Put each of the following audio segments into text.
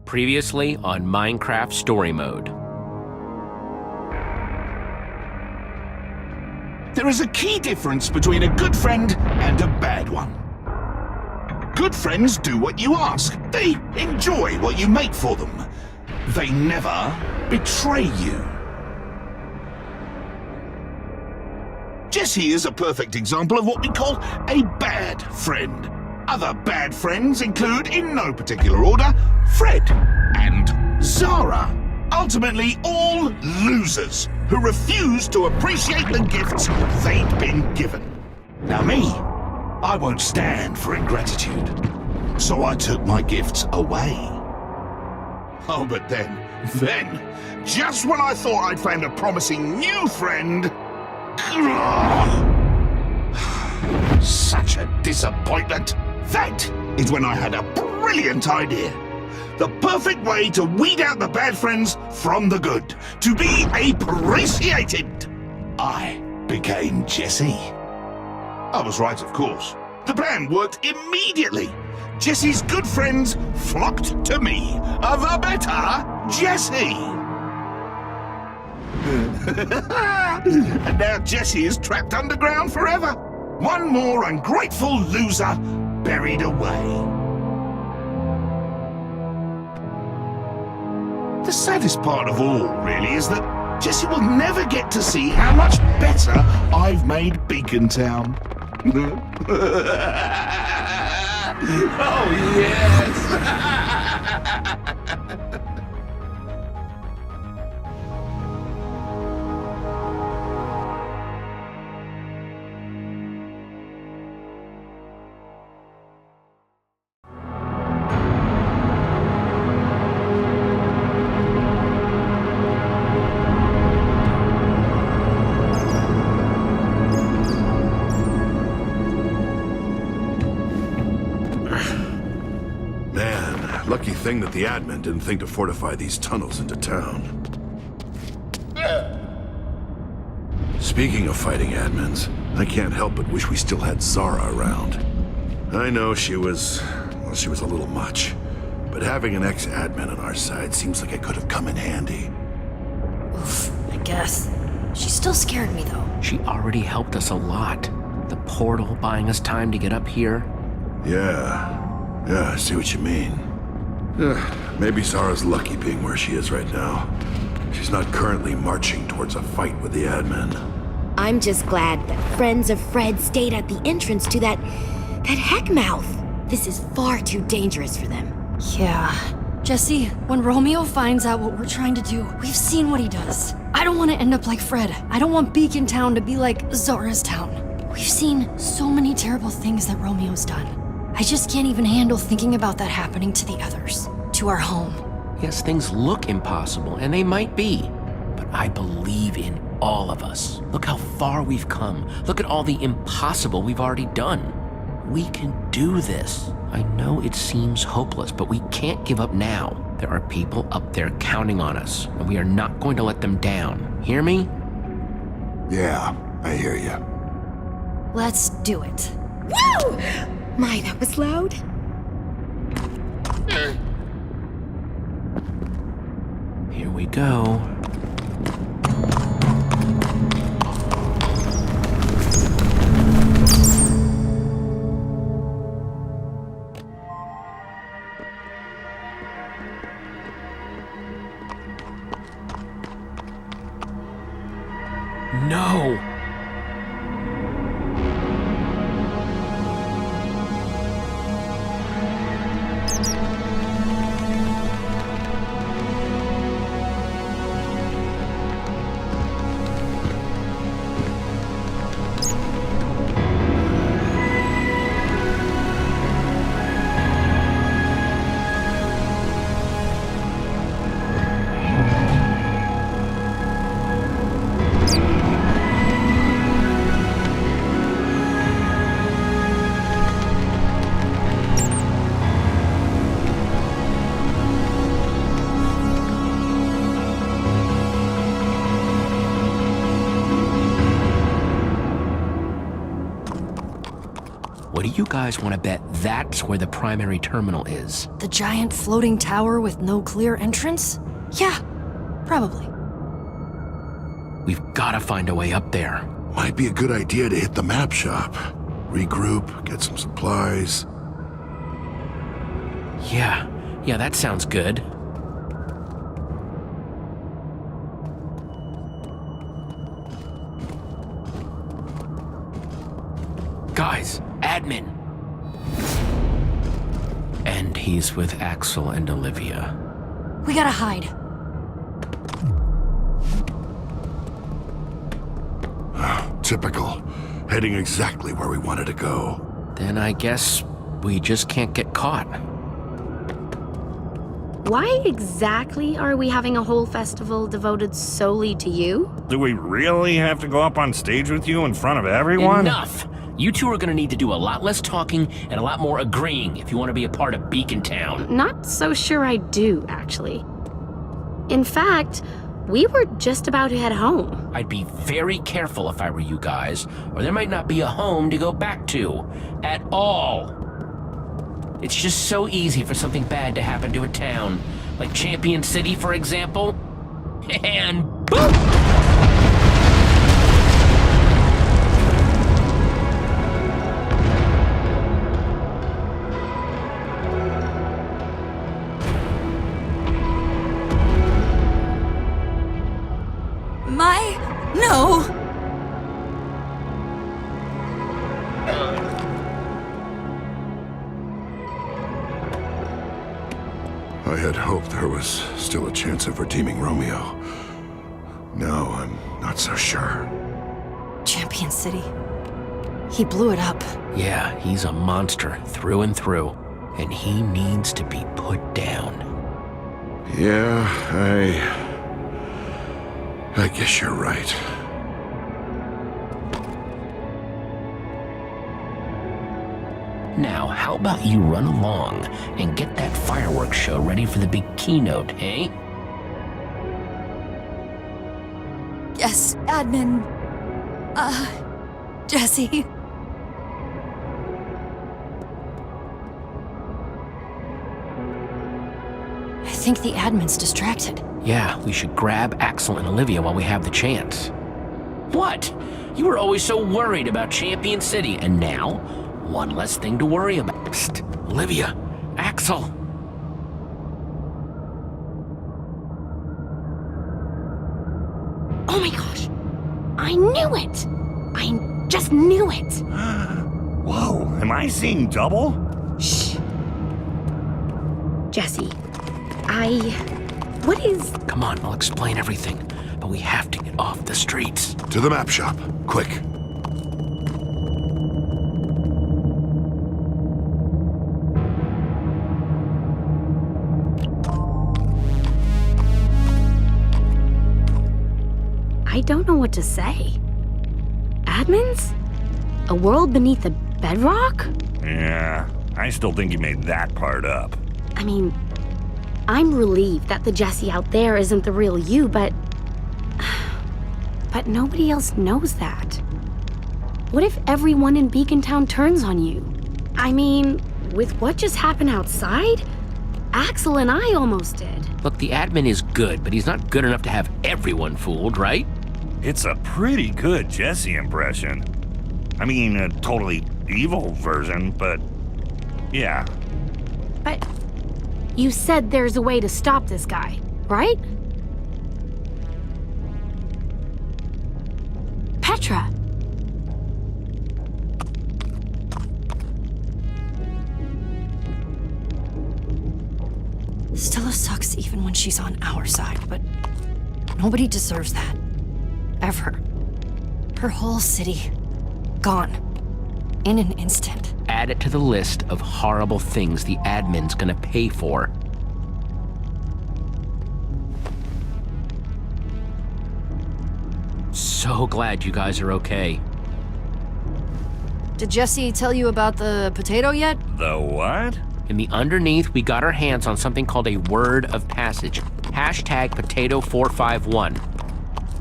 Previously on Minecraft Story Mode. There is a key difference between a good friend and a bad one. Good friends do what you ask. They enjoy what you make for them. They never betray you. Jesse is a perfect example of what we call a bad friend. Other bad friends include, in no particular order, Fred and Zara. Ultimately, all losers who refuse to appreciate the gifts they'd been given. Now me, I won't stand for ingratitude, so I took my gifts away. Oh, but then, just when I thought I'd found a promising new friend, such a disappointment. That is when I had a brilliant idea. The perfect way to weed out the bad friends from the good. To be appreciated. I became Jesse. I was right, of course. The plan worked immediately. Jesse's good friends flocked to me. The better Jesse. And now Jesse is trapped underground forever. One more ungrateful loser buried away. The saddest part of all, really, is that Jesse will never get to see how much better I've made Beacontown. Oh, yes! Lucky thing that the admin didn't think to fortify these tunnels into town. Speaking of fighting admins, I can't help but wish we still had Zara around. I know she was a little much, but having an ex-admin on our side seems like it could have come in handy. Oof, I guess. She still scared me, though. She already helped us a lot. The portal buying us time to get up here. Yeah, I see what you mean. Maybe Zara's lucky being where she is right now. She's not currently marching towards a fight with the admin. I'm just glad that friends of Fred stayed at the entrance to that heck mouth. This is far too dangerous for them. Yeah. Jesse, when Romeo finds out what we're trying to do, we've seen what he does. I don't want to end up like Fred. I don't want Beacontown to be like Zara's town. We've seen so many terrible things that Romeo's done. I just can't even handle thinking about that happening to the others, to our home. Yes, things look impossible, and they might be. But I believe in all of us. Look how far we've come. Look at all the impossible we've already done. We can do this. I know it seems hopeless, but we can't give up now. There are people up there counting on us, and we are not going to let them down. Hear me? Yeah, I hear you. Let's do it. Woo! My, that was loud. Here we go. No! you guys want to bet that's where the primary terminal is? The giant floating tower with no clear entrance? Yeah, probably. We've got to find a way up there. Might be a good idea to hit the map shop. Regroup, get some supplies. Yeah, that sounds good. Guys, admin. And he's with Axel and Olivia. We gotta hide. Typical. Heading exactly where we wanted to go. Then I guess we just can't get caught. Why exactly are we having a whole festival devoted solely to you? Do we really have to go up on stage with you in front of everyone? Enough! You two are gonna need to do a lot less talking and a lot more agreeing if you want to be a part of Beacontown. Not so sure I do, actually. In fact, we were just about to head home. I'd be very careful if I were you guys, or there might not be a home to go back to. At all. It's just so easy for something bad to happen to a town. Like Champion City, for example. And boom! No! I had hoped there was still a chance of redeeming Romeo. Now I'm not so sure. Champion City. He blew it up. Yeah, he's a monster through and through, and he needs to be put down. Yeah, I guess you're right. Now, how about you run along and get that fireworks show ready for the big keynote, eh? Yes, admin. Jesse. I think the admin's distracted. Yeah, we should grab Axel and Olivia while we have the chance. What? You were always so worried about Champion City, and now, one less thing to worry about. Psst, Olivia, Axel. Oh my gosh! I knew it! I just knew it! Whoa, am I seeing double? Shh. Jesse, what is... Come on, I'll explain everything, but we have to get off the streets. To the map shop, quick. I don't know what to say. Admins? A world beneath the bedrock? Yeah, I still think you made that part up. I mean, I'm relieved that the Jesse out there isn't the real you, but nobody else knows that. What if everyone in Beacontown turns on you? I mean, with what just happened outside, Axel and I almost did. Look, the admin is good, but he's not good enough to have everyone fooled, right? It's a pretty good Jesse impression. I mean, a totally evil version, but yeah. But you said there's a way to stop this guy, right? Petra. Stella sucks even when she's on our side, but nobody deserves that. Ever. Her whole city. Gone. In an instant. Add it to the list of horrible things the admin's gonna pay for. So glad you guys are okay. Did Jesse tell you about the potato yet? The what? In the underneath, we got our hands on something called a word of passage. Hashtag potato451.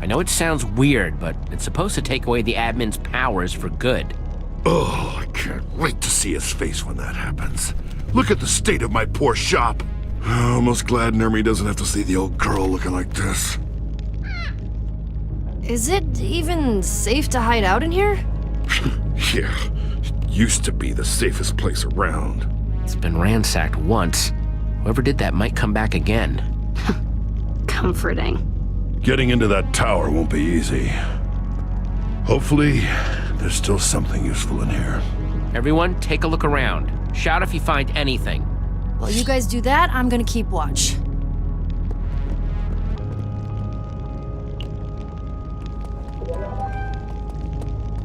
I know it sounds weird, but it's supposed to take away the admin's powers for good. Oh, I can't wait to see his face when that happens. Look at the state of my poor shop. Almost glad Nermy doesn't have to see the old girl looking like this. Is it even safe to hide out in here? Yeah, it used to be the safest place around. It's been ransacked once. Whoever did that might come back again. Comforting. Getting into that tower won't be easy. Hopefully, there's still something useful in here. Everyone, take a look around. Shout if you find anything. While you guys do that, I'm gonna keep watch.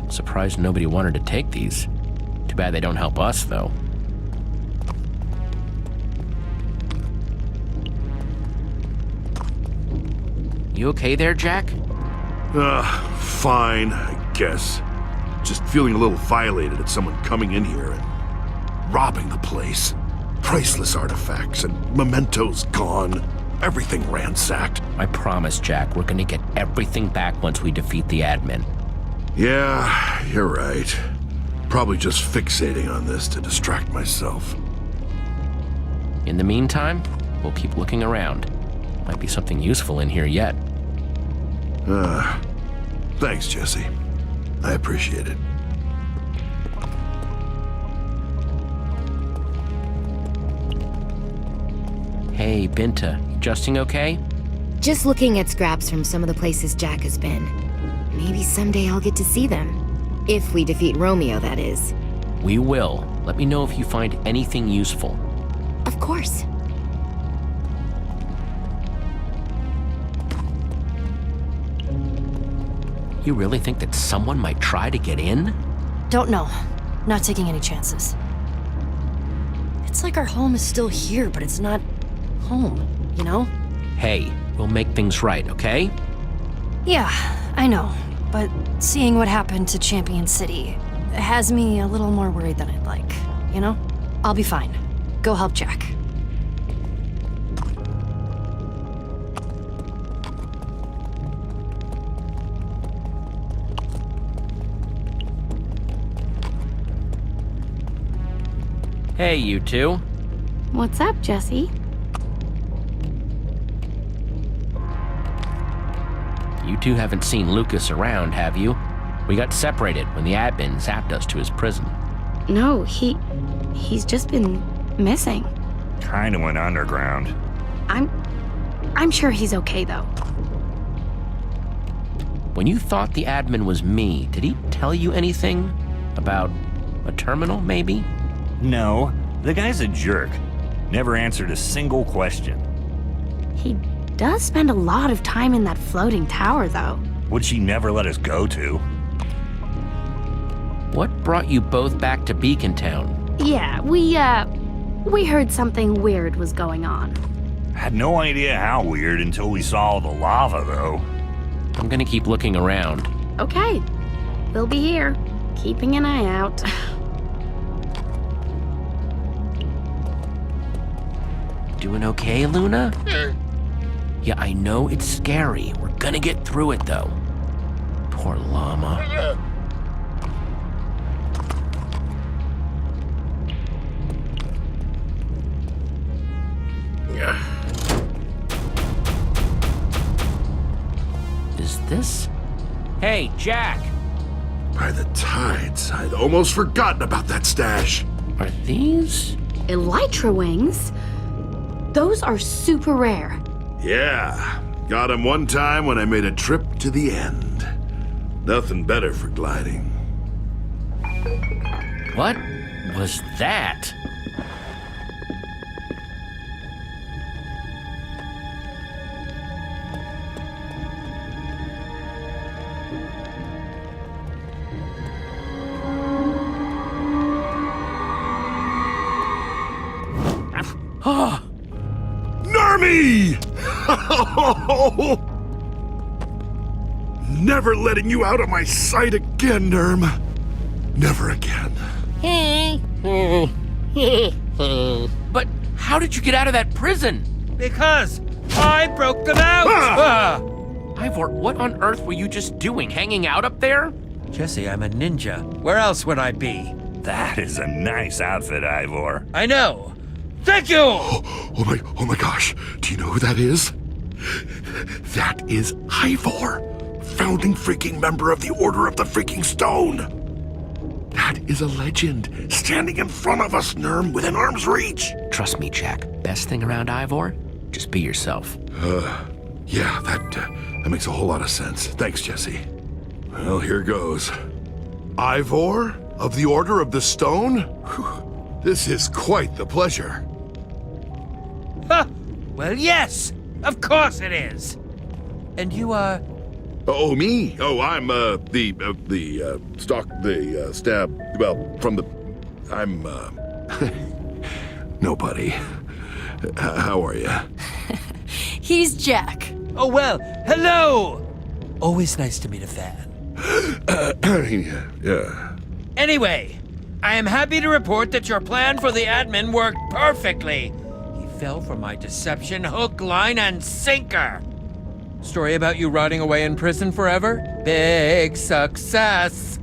Surprised nobody wanted to take these. Too bad they don't help us, though. You okay there, Jack? Fine, I guess. Just feeling a little violated at someone coming in here and robbing the place. Priceless artifacts and mementos gone. Everything ransacked. I promise, Jack, we're gonna get everything back once we defeat the admin. Yeah, you're right. Probably just fixating on this to distract myself. In the meantime, we'll keep looking around. Might be something useful in here yet. Thanks, Jesse. I appreciate it. Hey, Binta, you adjusting okay? Just looking at scraps from some of the places Jack has been. Maybe someday I'll get to see them. If we defeat Romeo, that is. We will. Let me know if you find anything useful. Of course. You really think that someone might try to get in? Don't know. Not taking any chances. It's like our home is still here, but it's not home, you know? Hey, we'll make things right, okay? Yeah, I know. But seeing what happened to Champion City has me a little more worried than I'd like, you know? I'll be fine. Go help Jack. Hey, you two. What's up, Jesse? You two haven't seen Lucas around, have you? We got separated when the admin zapped us to his prison. No, he's just been missing. Kinda went underground. I'm sure he's okay though. When you thought the admin was me, did he tell you anything? About a terminal, maybe? No, the guy's a jerk. Never answered a single question. He does spend a lot of time in that floating tower though. Would she never let us go to? What brought you both back to Beacontown? Yeah, we heard something weird was going on. Had no idea how weird until we saw the lava, though. I'm gonna keep looking around. Okay, we'll be here, keeping an eye out. Doing okay, Luna? Yeah, I know it's scary. We're gonna get through it, though. Poor llama. Is this? Hey, Jack! By the tides, I'd almost forgotten about that stash. Are these? Elytra wings? Those are super rare. Yeah, got him one time when I made a trip to the end. Nothing better for gliding. What was that? Nermy! Never letting you out of my sight again, Nerm. Never again. But how did you get out of that prison? Because I broke them out! Ivor, what on earth were you just doing, hanging out up there? Jesse, I'm a ninja. Where else would I be? That is a nice outfit, Ivor. I know. Thank you! Oh my gosh. Do you know who that is? That is Ivor, founding freaking member of the Order of the Freaking Stone. That is a legend, standing in front of us, Nerm, within arm's reach. Trust me, Jack. Best thing around Ivor? Just be yourself. Yeah, that makes a whole lot of sense. Thanks, Jesse. Well, here goes. Ivor of the Order of the Stone? Whew. This is quite the pleasure. Huh. Well, yes. Of course it is. And you are... Oh, me? Oh, I'm, stab, well, from the, I'm, nobody. How are you? He's Jack. Oh, well, hello! Always nice to meet a fan. Yeah. Anyway, I am happy to report that your plan for the admin worked perfectly. He fell for my deception hook, line, and sinker. Story about you rotting away in prison forever? Big success!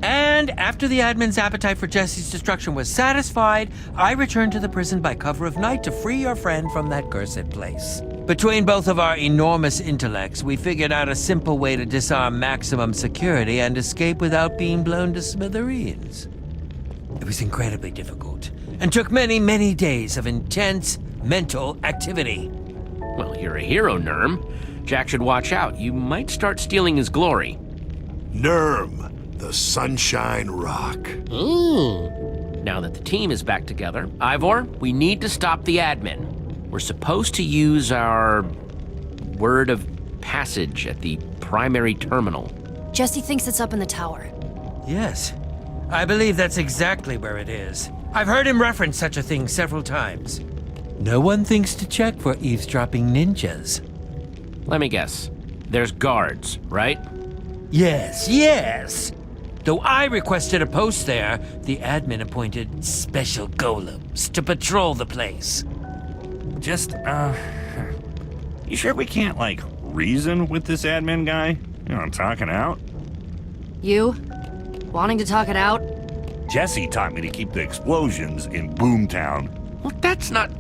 And after the admin's appetite for Jesse's destruction was satisfied, I returned to the prison by cover of night to free your friend from that cursed place. Between both of our enormous intellects, we figured out a simple way to disarm maximum security and escape without being blown to smithereens. It was incredibly difficult, and took many, many days of intense mental activity. Well, you're a hero, Nerm. Jack should watch out. You might start stealing his glory. Nerm, the Sunshine Rock. Now that the team is back together, Ivor, we need to stop the admin. We're supposed to use our word of passage at the primary terminal. Jesse thinks it's up in the tower. Yes, I believe that's exactly where it is. I've heard him reference such a thing several times. No one thinks to check for eavesdropping ninjas. Let me guess. There's guards, right? Yes. Though I requested a post there, the admin appointed special golems to patrol the place. Just, you sure we can't, reason with this admin guy? You know, talking out? You? Wanting to talk it out? Jesse taught me to keep the explosions in Boomtown. Well, that's not...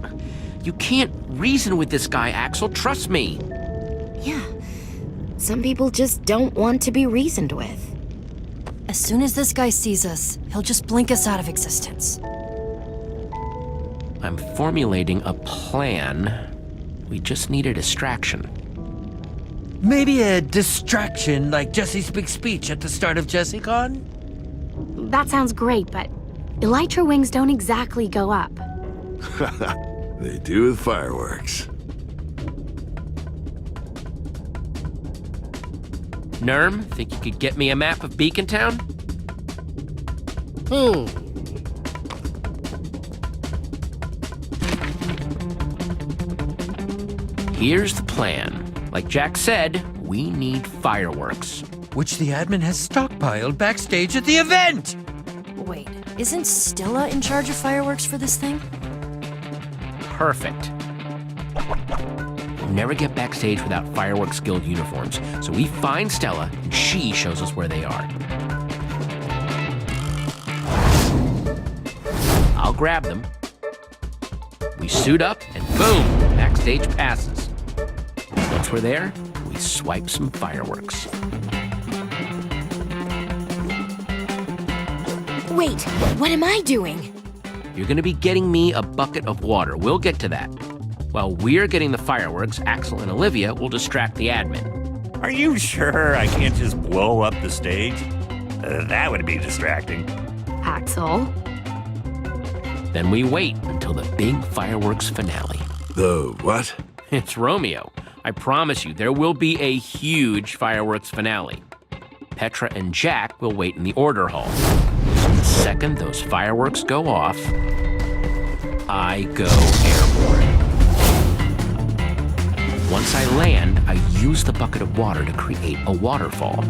You can't reason with this guy, Axel. Trust me. Yeah. Some people just don't want to be reasoned with. As soon as this guy sees us, he'll just blink us out of existence. I'm formulating a plan. We just need a distraction. Maybe a distraction like Jesse's big speech at the start of JessieCon? That sounds great, but elytra wings don't exactly go up. They do with fireworks. Nerm, think you could get me a map of Beacontown? Here's the plan. Like Jack said, we need fireworks. Which the admin has stockpiled backstage at the event! Wait, isn't Stella in charge of fireworks for this thing? Perfect. We'll never get backstage without Fireworks Guild uniforms, so we find Stella, and she shows us where they are. I'll grab them. We suit up, and boom, backstage passes. Once we're there, we swipe some fireworks. Wait, what am I doing? You're gonna be getting me a bucket of water. We'll get to that. While we're getting the fireworks, Axel and Olivia will distract the admin. Are you sure I can't just blow up the stage? That would be distracting. Axel? Then we wait until the big fireworks finale. The what? It's Romeo. I promise you, there will be a huge fireworks finale. Petra and Jack will wait in the order hall. The second those fireworks go off, I go airborne. Once I land, I use the bucket of water to create a waterfall.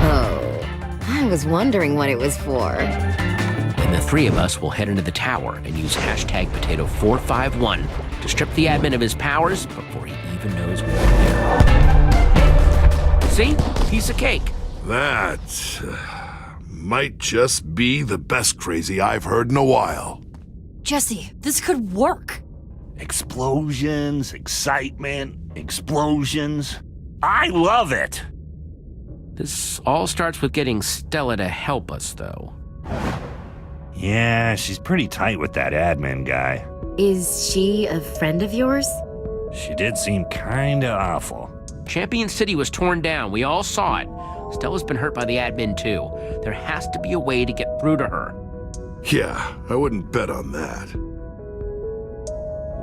Oh, I was wondering what it was for. Then the three of us will head into the tower and use hashtag Potato451 to strip the admin of his powers before he even knows we're there. See? Piece of cake. That might just be the best crazy I've heard in a while. Jesse, this could work. Explosions, excitement, explosions. I love it! This all starts with getting Stella to help us, though. Yeah, she's pretty tight with that admin guy. Is she a friend of yours? She did seem kinda awful. Champion City was torn down. We all saw it. Stella's been hurt by the admin, too. There has to be a way to get through to her. Yeah, I wouldn't bet on that.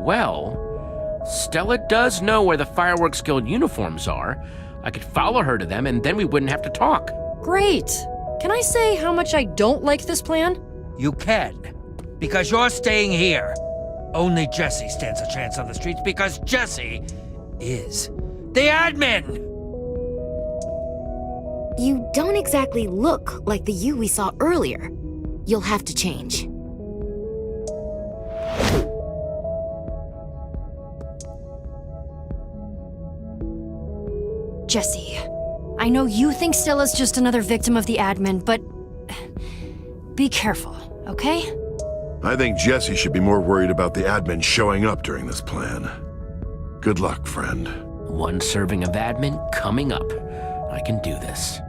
Well, Stella does know where the Fireworks Guild uniforms are. I could follow her to them, and then we wouldn't have to talk. Great. Can I say how much I don't like this plan? You can, because you're staying here. Only Jesse stands a chance on the streets because Jesse is the admin! You don't exactly look like the you we saw earlier. You'll have to change. Jesse, I know you think Stella's just another victim of the admin, but be careful, okay? I think Jesse should be more worried about the admin showing up during this plan. Good luck, friend. One serving of admin coming up. I can do this.